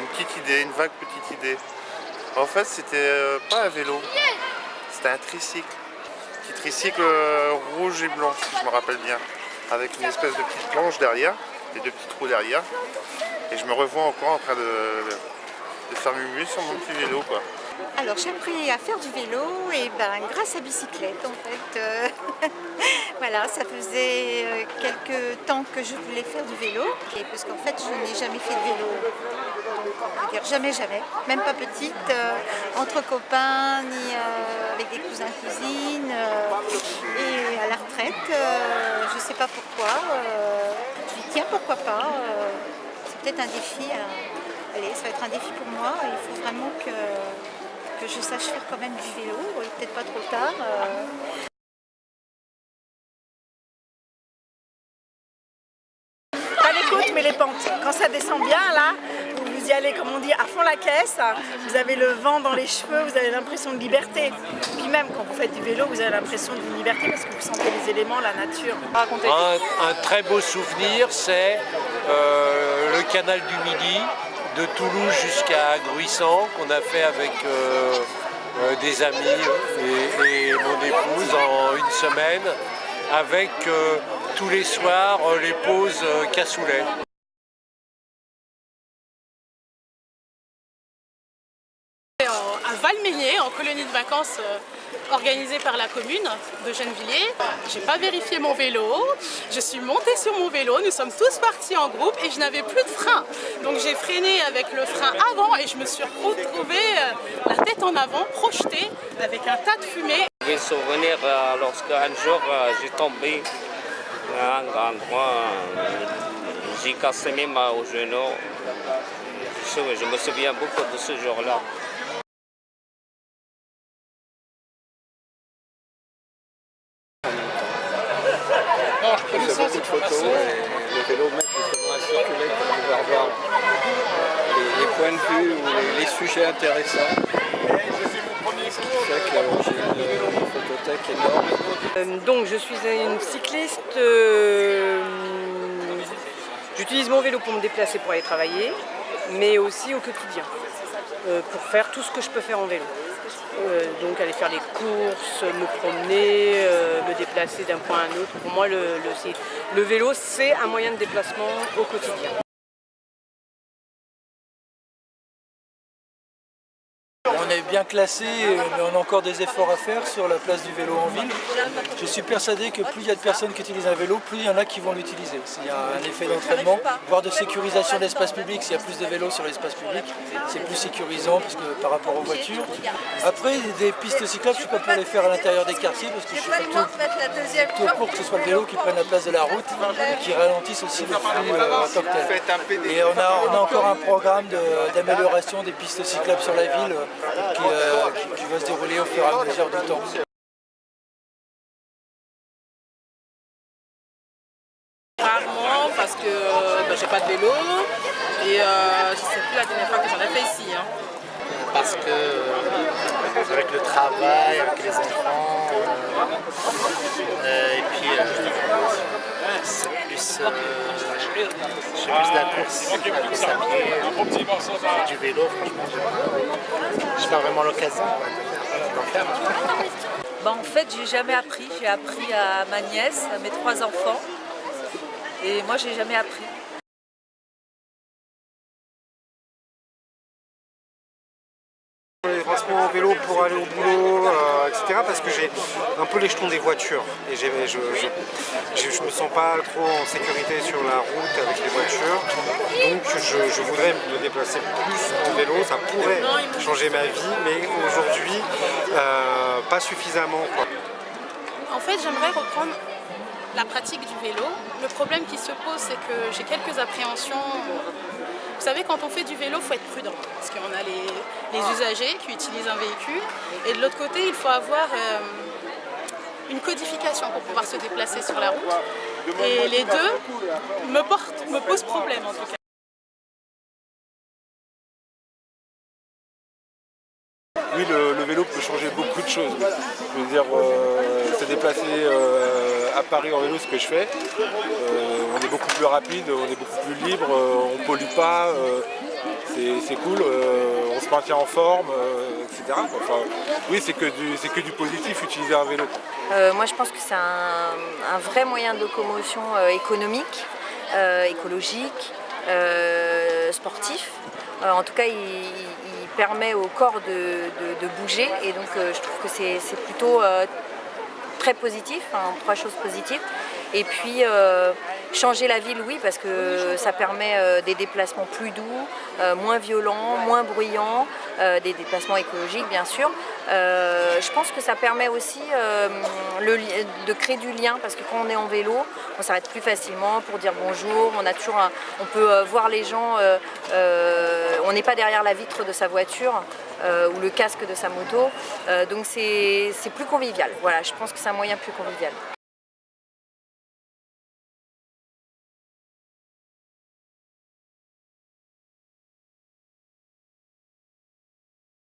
une petite idée, une vague petite idée. En fait, c'était pas un vélo, c'était un tricycle. Petit tricycle rouge et blanc, si je me rappelle bien. Avec une espèce de petite planche derrière, et deux petits trous derrière. Et je me revois encore en train de faire mumuler sur mon petit vélo, quoi. Alors j'ai appris à faire du vélo et grâce à bicyclette en fait. Voilà, ça faisait quelques temps que je voulais faire du vélo et parce qu'en fait je n'ai jamais fait de vélo. On va dire jamais, même pas petite, entre copains, ni avec des cousins, cousines. Et à la retraite, je ne sais pas pourquoi, je dis tiens pourquoi pas, c'est peut-être un défi. Allez, ça va être un défi pour moi, il faut vraiment que je sache faire quand même du vélo, peut-être pas trop tard. Pas les côtes mais les pentes. Quand ça descend bien là, vous y allez comme on dit à fond la caisse, vous avez le vent dans les cheveux, vous avez l'impression de liberté. Puis même quand vous faites du vélo, vous avez l'impression d'une liberté parce que vous sentez les éléments, la nature. Un très beau souvenir, c'est le canal du Midi, de Toulouse jusqu'à Gruissant, qu'on a fait avec des amis et mon épouse en une semaine, avec tous les soirs les pauses cassoulet. À Valmeillet, en colonie de vacances organisée par la commune de Gennevilliers. J'ai pas vérifié mon vélo, je suis montée sur mon vélo, nous sommes tous partis en groupe et je n'avais plus de frein. Donc j'ai freiné avec le frein avant et je me suis retrouvée la tête en avant, projetée avec un tas de fumée. Je me souvenir lorsqu'un jour j'ai tombé à un endroit, j'ai cassé mes mains au genou. Je me souviens beaucoup de ce jour-là. Je fais beaucoup de photos et le vélo m'aide justement à circuler pour pouvoir voir les points de vue ou les sujets intéressants. Ce qui fait que j'ai une photothèque énorme. Donc je suis une cycliste, j'utilise mon vélo pour me déplacer pour aller travailler, mais aussi au quotidien, pour faire tout ce que je peux faire en vélo. Donc aller faire les courses, me promener, me déplacer d'un point à un autre. Pour moi, le vélo, c'est un moyen de déplacement au quotidien. On est bien classé, mais on a encore des efforts à faire sur la place du vélo en ville. Je suis persuadé que plus il y a de personnes qui utilisent un vélo, plus il y en a qui vont l'utiliser. S'il y a un effet d'entraînement, voire de sécurisation de l'espace public, s'il y a plus de vélos sur l'espace public, c'est plus sécurisant parce que, par rapport aux voitures. Après, des pistes cyclables, je ne suis pas pour les faire à l'intérieur des quartiers parce que je suis plutôt pour que ce soit le vélo qui prenne la place de la route et qui ralentisse aussi le flux en tant que tel. Et on a encore un programme d'amélioration des pistes cyclables sur la ville qui va se dérouler au fur et à mesure du temps. Rarement parce que j'ai pas de vélo et je sais plus la dernière fois que j'en ai fait ici. Parce que avec le travail, avec les enfants, et puis c'est plus, je fais plus de la course à pied, du vélo, franchement, je pas vraiment l'occasion d'en faire. En fait, j'ai jamais appris. J'ai appris à ma nièce, à mes 3 enfants, et moi, j'ai jamais appris. Les transports en vélo pour aller au boulot, etc. parce que j'ai un peu les jetons des voitures et je me sens pas trop en sécurité sur la route avec les voitures, donc je voudrais me déplacer plus en vélo, ça pourrait changer ma vie, mais aujourd'hui pas suffisamment, quoi. En fait, j'aimerais reprendre la pratique du vélo. Le problème qui se pose, c'est que j'ai quelques appréhensions. Vous savez, quand on fait du vélo, il faut être prudent, parce qu'on a les usagers qui utilisent un véhicule, et de l'autre côté, il faut avoir une codification pour pouvoir se déplacer sur la route, et les deux me posent problème en tout cas. Oui, le vélo peut changer beaucoup de choses. Je veux dire, se déplacer à Paris en vélo, ce que je fais, on est beaucoup plus plus rapide, on est beaucoup plus libre, on ne pollue pas, c'est cool, on se maintient en forme, etc. Enfin, oui, c'est que du positif utiliser un vélo. Moi je pense que c'est un vrai moyen de locomotion économique, écologique, sportif. En tout cas, il permet au corps de bouger et donc je trouve que c'est plutôt très positif, hein, 3 choses positives. Et puis changer la ville, oui, parce que ça permet des déplacements plus doux, moins violents, moins bruyants, des déplacements écologiques bien sûr. Je pense que ça permet aussi de créer du lien, parce que quand on est en vélo, on s'arrête plus facilement pour dire bonjour, on peut voir les gens, on n'est pas derrière la vitre de sa voiture ou le casque de sa moto, donc c'est plus convivial. Voilà, je pense que c'est un moyen plus convivial.